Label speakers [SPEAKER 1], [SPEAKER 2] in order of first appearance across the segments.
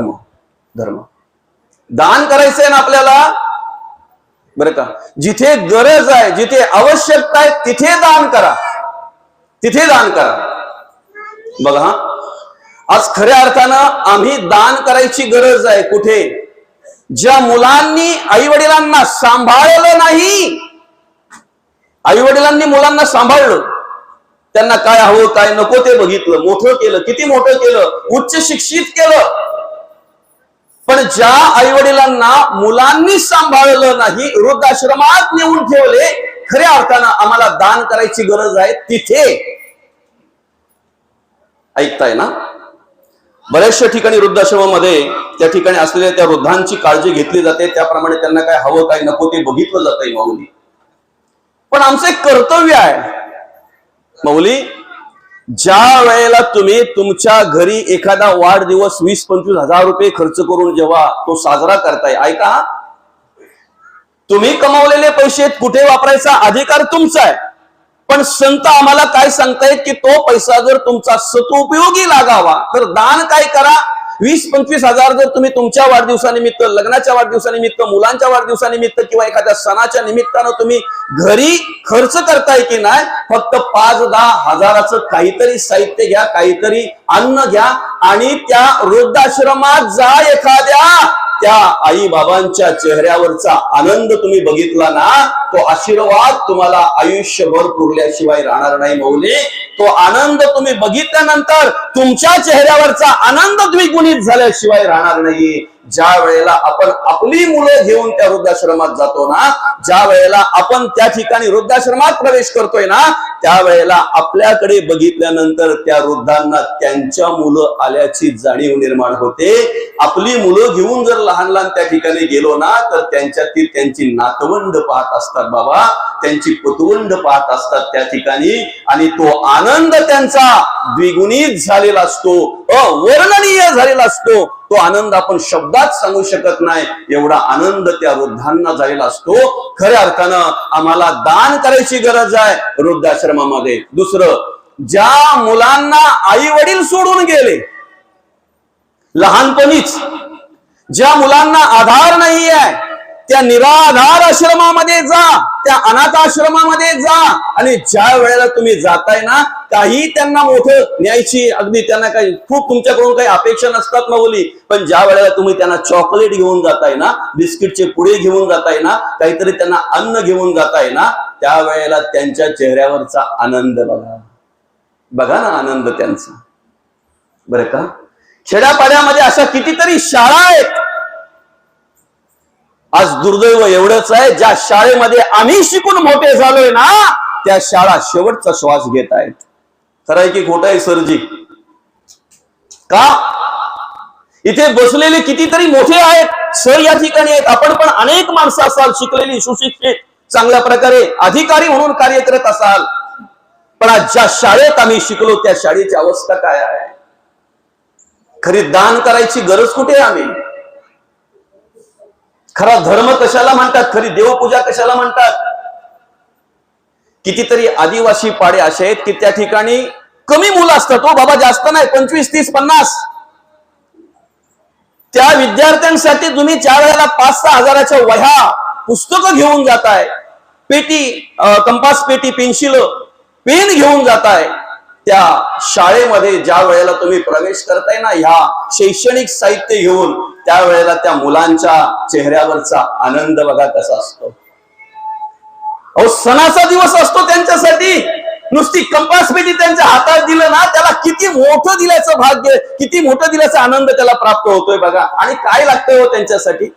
[SPEAKER 1] धर्म दान करायचंय ना आपल्याला, बरं का? जिथे गरज आहे, जिथे आवश्यकता आहे, तिथे दान करा, तिथे दान करा। बघा, आज खऱ्या अर्थानं आम्ही दान करायची गरज आहे कुठे? ज्या मुलांनी आई वडिलांना सांभाळलं नाही, आई वडिलांनी मुलांना सांभाळलं, त्यांना काय हवं काय नको ते बघितलं, मोठं केलं, किती मोठं केलं, उच्च शिक्षित केलं, पण ज्या आई वडिलांना मुलांनी सांभाळलं नाही, वृद्धाश्रमात नेऊन ठेवले, खऱ्या अर्थानं आम्हाला दान करायची गरज आहे तिथे। ऐकताय ना? बऱ्याचशा ठिकाणी वृद्धाश्रमामध्ये त्या ठिकाणी असलेल्या त्या वृद्धांची काळजी घेतली जाते, त्याप्रमाणे त्यांना काय हवं काय नको ते बघितलं जातंय माऊली। पण आमचं एक कर्तव्य आहे माऊली, ज्या वेळेला तुम्ही तुमच्या घरी एखादा वाढदिवस 20-25 हजार रुपये खर्च करून जेव्हा तो साजरा करताय, ऐका, तुम्ही कमावलेले पैसे कुठे वापरायचा अधिकार तुमचा आहे, पण संत आम्हाला काय सांगतायत की तो पैसा जर तुमचा सदुपयोगी लागावा तर दान काय करा। 20-25 हजार जर तुम्ही तुमच्या वाढदिवसानिमित्त, लग्नाच्या वाढदिवसानिमित्त, मुलांच्या वाढदिवसानिमित्त किंवा एखाद्या सणाच्या निमित्तानं तुम्ही घरी खर्च करताय की नाही, फक्त 5-10 हजाराचं काहीतरी साहित्य घ्या, काहीतरी अन्न घ्या आणि त्या वृद्धाश्रमात जा, एखाद्या त्या आई बाबांच्या चेहऱ्यावरचा आनंद तुम्ही बघितला ना, तो आशीर्वाद तुम्हाला आयुष्यभर पुरल्याशिवाय राहणार नाही माऊली। तो आनंद तुम्ही बघितल्यानंतर तुमच्या चेहऱ्यावरचा आनंद द्विगुणित झाल्याशिवाय राहणार नाही। ज्या वेळेला आपण आपली मुलं घेऊन त्या वृद्धाश्रमात जातो ना, ज्या वेळेला आपण त्या ठिकाणी वृद्धाश्रमात प्रवेश करतोय ना, त्यावेळेला आपल्याकडे बघितल्यानंतर त्या वृद्धांना त्यांच्या मुलं आल्याची जाणीव निर्माण होते। आपली मुलं घेऊन जर लहान लहान त्या ठिकाणी गेलो ना, तर त्यांच्यातील त्यांची नातवंड पाहत असतात बाबा, त्यांची पतवंड पाहत असतात त्या ठिकाणी, आणि तो आनंद त्यांचा द्विगुणित झालेला असतो, अवर्णनीय झालेला असतो। तो आनंद आपण शब्दात सांगू शकत नाही, एवढा आनंद त्या वृद्धांना झालेला असतो। खऱ्या अर्थानं आम्हाला दान करायची गरज आहे वृद्धाश्रमामध्ये। दुसरं, ज्या मुलांना आई वडील सोडून गेले लहानपणीच, ज्या मुलांना आधार नाही आहे, त्या निराधार आश्रमामध्ये जा, त्या अनाथ आश्रमामध्ये जा, आणि ज्या वेळेला तुम्ही जाताय ना, काही त्यांना मोठं न्यायची, अगदी त्यांना काही खूप तुमच्याकडून काही अपेक्षा नसतात माऊली, पण ज्या वेळेला तुम्ही त्यांना चॉकलेट घेऊन जाताय ना, बिस्किटचे पुडे घेऊन जाताय ना, काहीतरी त्यांना अन्न घेऊन जाताय ना, त्यावेळेला त्यांच्या चेहऱ्यावरचा आनंद बघा, बघा ना आनंद त्यांचा, बरं का? खेड्यापाड्यामध्ये अशा कितीतरी शाळा आहेत। आज दुर्दैव एवढंच आहे, ज्या शाळेमध्ये आम्ही शिकून मोठे झालोय ना, त्या शाळा शेवटचा श्वास घेत आहेत। खरं आहे की खोटं आहे सरजी? का? इथे बसलेले कितीतरी मोठे आहेत, सर या ठिकाणी आहेत, आपण पण अनेक माणसं असाल, शिकलेली, सुशिक्षित, चांगल्या प्रकारे अधिकारी म्हणून कार्य करत असाल, पण आज ज्या शाळेत आम्ही शिकलो त्या शाळेची अवस्था काय आहे? खरी दान करायची गरज कुठे आहे? आम्ही खरा धर्म कशाला म्हणतात, खरी देवपूजा कशाला म्हणतात? कितीतरी आदिवासी पाडे असे आहेत की त्या ठिकाणी कमी मुलं असतात, हो बाबा, जास्त नाही, 25, 30, 50। त्या विद्यार्थ्यांसाठी तुम्ही ज्या वेळेला 5-6 हजाराच्या वह्या, पुस्तकं घेऊन जाताय, पेटी, कंपास पेटी, पेन्सिल, पेन घेऊन जाताय, त्या शाळेमध्ये ज्या वेळेला तुम्ही प्रवेश करताय ना, ह्या शैक्षणिक साहित्य घेऊन, त्यावेळेला त्या मुलांच्या चेहऱ्यावरचा आनंद बघा कसा असतो। अहो, सणाचा दिवस असतो त्यांच्यासाठी, नुसती कंपास पेटी त्यांच्या हातात दिलं ना, त्याला किती मोठं दिल्याचं भाग्य, किती मोठं दिल्याचा आनंद त्याला प्राप्त होतोय बघा। आणि काय लागतंय हो त्यांच्यासाठी?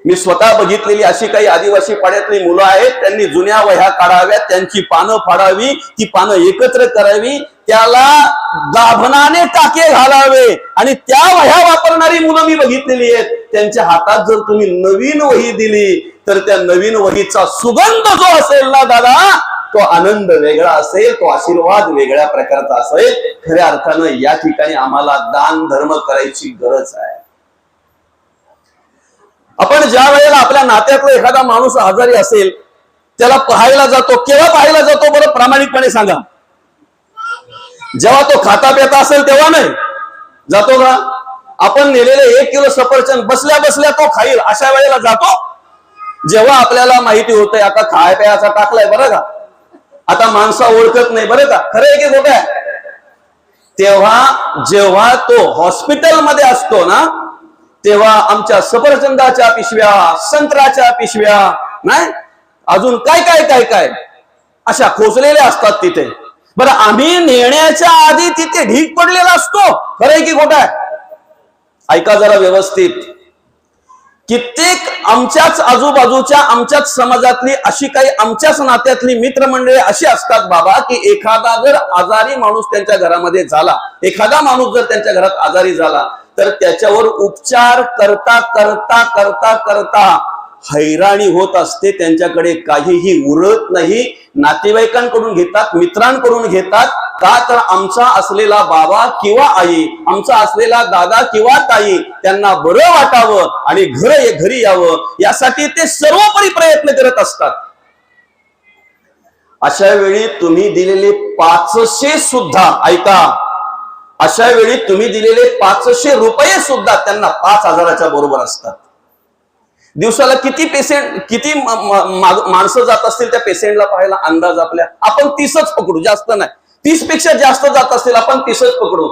[SPEAKER 1] मी स्वतः बघितलेली अशी काही आदिवासी पाड्यातली मुलं आहेत, त्यांनी जुन्या वह्या काढाव्यात, त्यांची पानं फाडावी, ती पानं एकत्र करावी, त्याला दाभनाने टाके घालावे, आणि त्या वह्या वापरणारी मुलं मी बघितलेली आहेत। त्यांच्या हातात जर तुम्ही नवीन वही दिली तर त्या नवीन वहीचा सुगंध जो असेल ना दादा, तो आनंद वेगळा असेल, तो आशीर्वाद वेगळ्या प्रकारचा असेल। खऱ्या अर्थानं या ठिकाणी आम्हाला दान धर्म करायची गरज आहे। आपण ज्या वेळेला आपल्या नात्यातला एखादा माणूस आजारी असेल, त्याला पाहायला जातो, केव्हा पाहायला जातो बरं? प्रामाणिकपणे सांगा। जेव्हा तो खाता पिता असेल तेव्हा नाही जातो का? आपण नेलेले 1 किलो सफरचंद बसल्या बसल्या तो खाईल अशा वेळेला जातो, जेव्हा आपल्याला माहिती होतंय आता खाय प्यायचा टाकलाय बरं का, आता माणसा ओळखत नाही बरं का, खरं आहे की खोटं आहे, तेव्हा जेव्हा तो हॉस्पिटलमध्ये असतो ना, तेव्हा आमच्या सफरचंदाच्या पिशव्या, संत्र्याच्या पिशव्या, नाही अजून काय काय काय काय अशा खोचलेल्या असतात तिथे. बरं आम्ही नेण्याच्या आधी तिथे ढीग पडलेला असतो, खरं आहे की खोटं आहे? ऐका जरा व्यवस्थित. कित्येक आमच्याच आजूबाजूच्या आमच्याच समाजातली अशी काही आमच्याच नात्यातली मित्रमंडळी अशी असतात बाबा, की एखादा जर आजारी माणूस त्यांच्या घरामध्ये झाला, एखादा माणूस जर त्यांच्या घरात आजारी झाला, तर त्याच्यावर उपचार करता करता करता करता हैराणी होत असते, त्यांच्याकडे काहीही उरत नाही. नातेवाईकांकडून घेतात, मित्रांकडून घेतात, का तर आमचा असलेला बाबा किंवा आई, आमचा असलेला दादा किंवा ताई त्यांना बरं वाटावं आणि घरी यावं यासाठी ते सर्वोपरी प्रयत्न करत असतात. अशा वेळी तुम्ही दिलेले 500 सुद्धा, ऐका, अशा वेळी तुम्ही दिलेले 500 रुपये सुद्धा त्यांना 5000च्या बरोबर असतात. दिवसाला किती माणसं जात असतील त्या पेशंटला पाहायला, अंदाज आपल्या आपण 30च पकडू, जास्त नाही, 30 पेक्षा जास्त जात असतील, आपण 30च पकडू.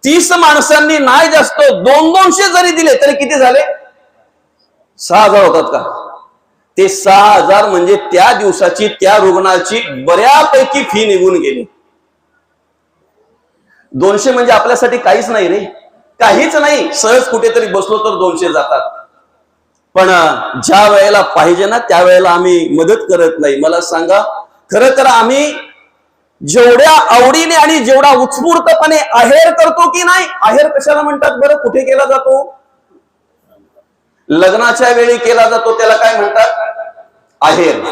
[SPEAKER 1] 30 माणसांनी नाही जास्त 200 जरी दिले तरी किती झाले? 6000 होतात का? ते 6000 म्हणजे त्या दिवसाची त्या रुग्णाची बऱ्यापैकी फी निघून गेली. 200 म्हणजे आपल्यासाठी काहीच नाही रे, काहीच नाही. सहज कुठेतरी बसलो तर 200 जातात, पण ज्या वेळेला पाहिजे ना त्या वेळेला आम्ही मदत करत नाही. मला सांगा, खरं तर आम्ही जेवढ्या आवडीने आणि जेवढा उत्स्फूर्तपणे आहेर करतो की नाही, आहेर कशाला म्हणतात बरं? कुठे केला जातो? लग्नाच्या वेळी केला जातो, त्याला काय म्हणतात? आहेर.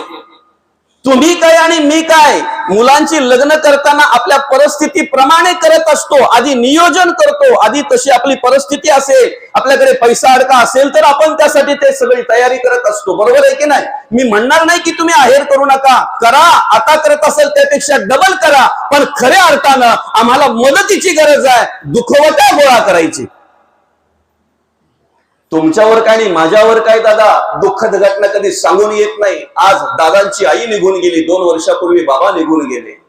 [SPEAKER 1] तुम्ही काय आणि मी काय, मुलांची लग्न करताना आपल्या परिस्थितीप्रमाणे करत असतो, आधी नियोजन करतो, आधी तशी आपली परिस्थिती असेल, आपल्याकडे पैसा अडका असेल तर आपण त्यासाठी ते सगळी तयारी करत असतो, बरोबर आहे की नाही? मी म्हणणार नाही की तुम्ही आहेर करू नका, करा, आता करत असेल त्यापेक्षा डबल करा, पण खऱ्या अर्थानं आम्हाला मदतीची गरज आहे, दुखवटा गोळा करायची. तुमच्यावर काय नाही, माझ्यावर काय दादा, दुःखद घटना कधी सांगून येत नाही. आज दादांची आई निघून गेली, 2 वर्षापूर्वी बाबा निघून गेले.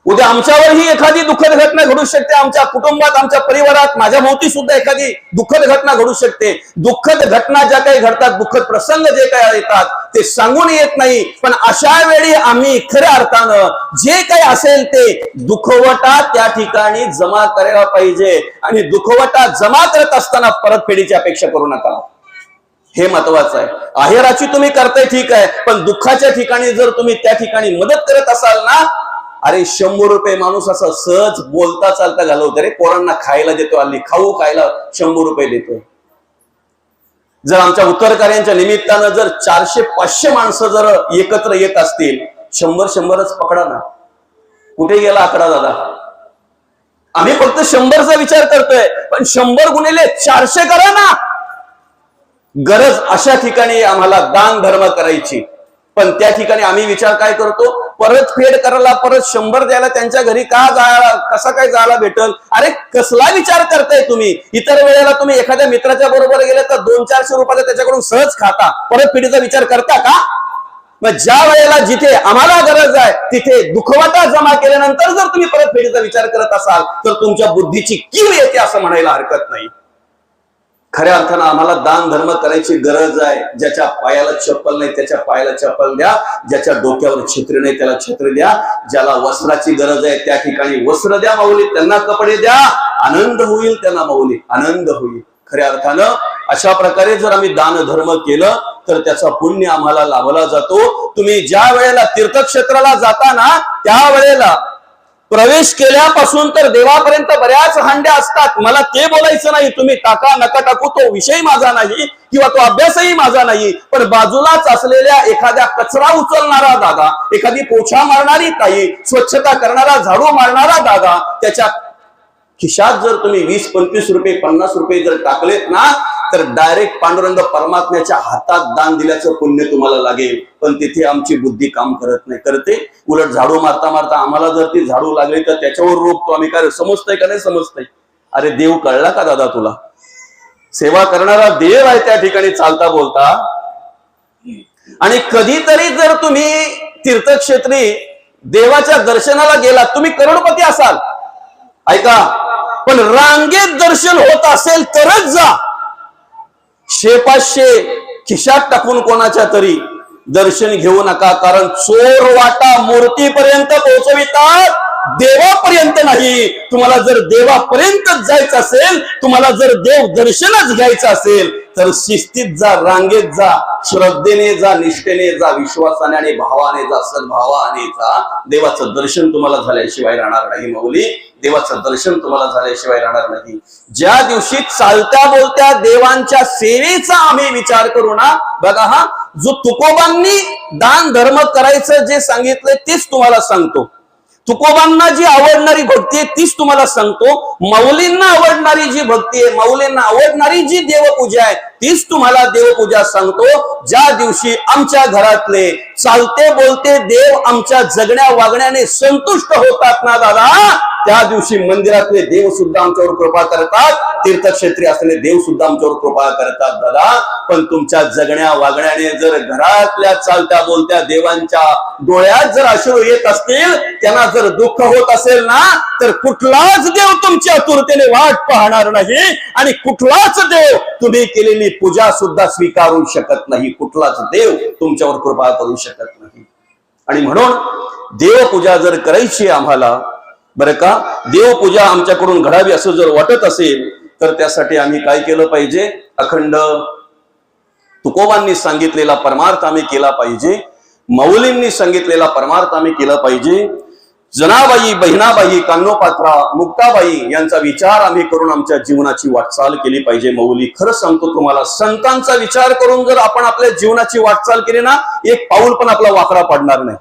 [SPEAKER 1] उद्या आमच्यावरही एखादी दुःखद घटना घडू शकते, आमच्या कुटुंबात, आमच्या परिवारात, माझ्या भोवती सुद्धा एखादी दुःखद घटना घडू शकते. दुःखद घटना ज्या काही घडतात, दुःखद प्रसंग जे काही येतात ते सांगून येत नाही, पण अशा वेळी आम्ही खऱ्या अर्थानं जे काही असेल ते दुखवटा त्या ठिकाणी जमा करायला पाहिजे. आणि दुखवटा जमा करत असताना परतफेडीची अपेक्षा करू नका, हे महत्वाचं आहे. आहेराची तुम्ही करताय ठीक आहे, पण दुःखाच्या ठिकाणी जर तुम्ही त्या ठिकाणी मदत करत असाल ना, अरे 100 रुपये माणूस असं सहज बोलता चालता घालवतो रे. पोरांना खायला देतो, हल्ली खाऊ खायला 100 रुपये देतोय. जर आमच्या उत्तरकार्यांच्या निमित्तानं जर 400-500 माणसं जर एकत्र येत असतील, 100-100च पकडा ना. कुठे गेला आकडा दादा? आम्ही फक्त 100चा विचार करतोय, पण 100 गुणिले 400 करा ना. गरज अशा ठिकाणी आम्हाला दान धर्म करायची, पण त्या ठिकाणी आम्ही विचार काय करतो, परतफेड करायला परत 100 द्यायला त्यांच्या घरी का जायला, कसा काय जायला भेटल? अरे कसला विचार करताय तुम्ही? इतर वेळेला तुम्ही एखाद्या मित्राच्या बरोबर गेले तर 200-400 रुपयाचा त्याच्याकडून सहज खाता, परतफेडीचा विचार करता का? मग ज्या वेळेला जिथे आम्हाला गरज आहे तिथे दुखवटा जमा केल्यानंतर जर तुम्ही परतफेडीचा विचार करत असाल तर तुमच्या बुद्धीची कीव येते असं म्हणायला हरकत नाही. खऱ्या अर्थानं आम्हाला दान धर्म करायची गरज आहे. ज्याच्या पायाला चप्पल नाही त्याच्या पायाला चप्पल द्या, ज्याच्या डोक्यावर छत्री नाही त्याला छत्री द्या, ज्याला वस्त्राची गरज आहे त्या ठिकाणी वस्त्र द्या माऊली, त्यांना कपडे द्या, आनंद होईल त्यांना माऊली, आनंद होईल. खऱ्या अर्थानं अशा प्रकारे जर आम्ही दान धर्म केलं तर त्याचा पुण्य आम्हाला लाभला जातो. तुम्ही ज्या वेळेला तीर्थक्षेत्राला जाता ना त्यावेळेला प्रवेश केल्यापासून तर देवापर्यंत बऱ्याच हांड्या असतात. मला ते बोलायचं नाही, तुम्ही टाका नका टाकू तो विषय माझा नाही किंवा तो अभ्यासही माझा नाही, पण बाजूलाच असलेल्या एखाद्या कचरा उचलणारा दादा, एखादी पोछा मारणारी ताई, स्वच्छता करणारा, झाडू मारणारा दादा, त्याच्या खिशात जर तुम्ही 20-25 रुपये 50 रुपये जर टाकलेत ना तर डायरेक्ट पांडुरंग परमात्म्याच्या हातात दान दिल्याचं पुण्य तुम्हाला लागेल. पण तिथे आमची बुद्धी काम करत नाही, करते उलट झाडू मारता मारता आम्हाला जर ती झाडू लागली तर त्याच्यावर रोखतो आम्ही. काय समजतंय का नाही समजतंय? अरे देव कळला का दादा तुला? सेवा करणारा देव आहे त्या ठिकाणी चालता बोलता. आणि कधीतरी जर तुम्ही तीर्थक्षेत्री देवाच्या दर्शनाला गेला, तुम्ही करोडपती असाल, ऐका, पण रांगेत दर्शन होत असेल तरच जा. 100-500 खिशात टाकून कोणाच्या तरी दर्शन घेऊ नका, कारण चोर वाटा मूर्तीपर्यंत पोहोचवितात, देवापर्यंत नाही. तुम्हाला जर देवापर्यंत जायचं असेल, तुम्हाला जर देव दर्शनच घ्यायचं असेल, तर शिस्तीत जा, रांगेत जा, श्रद्धेने जा, निष्ठेने जा, विश्वासाने आणि भावाने जा, सद्भावाने जा. देवाचं दर्शन तुम्हाला झाल्याशिवाय राहणार नाही माऊली, देवाचं दर्शन तुम्हाला झाल्याशिवाय राहणार नाही. ज्या दिवशी चालत्या बोलत्या देवांच्या सेवेचा आम्ही विचार करू ना, बघा हा जो तुकोबांनी दान धर्म करायचं जे सांगितलंय तेच तुम्हाला सांगतो. तुकोबांना जी आवडणारी भक्ती आहे तीच तुम्हाला सांगतो. माऊलींना आवडणारी जी भक्ती आहे, माऊलींना आवडणारी जी देवपूजा आहे तीच तुम्हाला देवपूजा सांगतो. ज्या दिवशी आमच्या घरातले चालते बोलते देव आमच्या जगण्या वागण्याने संतुष्ट होतात ना दादा, त्या दिवशी मंदिरातले देव सुद्धा आमच्यावर कृपा करतात, तीर्थक्षेत्री असलेले देव सुद्धा आमच्यावर कृपा करतात दादा. पण तुमच्या जगण्या वागण्याने जर घरातल्या चालत्या बोलत्या देवांच्या डोळ्यात जर अश्रू येत असतील, त्यांना जर दुःख होत असेल ना, तर कुठलाच देव तुमच्या आतुरतेने वाट पाहणार नाही आणि कुठलाच देव तुम्ही केलेली पूजा सुद्धा स्वीकारू शकत नाही, कुठलाच देव तुमच्यावर कृपा करू शकत नाही. आणि म्हणून देवपूजा जर करायची आम्हाला, बरं का, देवपूजा आमच्याकडून घडावी असं जर वाटत असेल, तर त्यासाठी आम्ही काय केलं पाहिजे? अखंड तुकोबांनी सांगितलेला परमार्थ आम्ही केला पाहिजे, माऊलींनी सांगितलेला परमार्थ आम्ही केला पाहिजे. जनाबाई, बहिणाबाई, कान्होपात्रा, मुक्ताबाई यांचा विचार आम्ही करून आमच्या जीवनाची वाटचाल केली पाहिजे माऊली. खरं सांगतो तुम्हाला, संतांचा विचार करून जर आपण आपल्या जीवनाची वाटचाल केली ना, एक पाऊल पण आपला वाकरा पडणार नाही.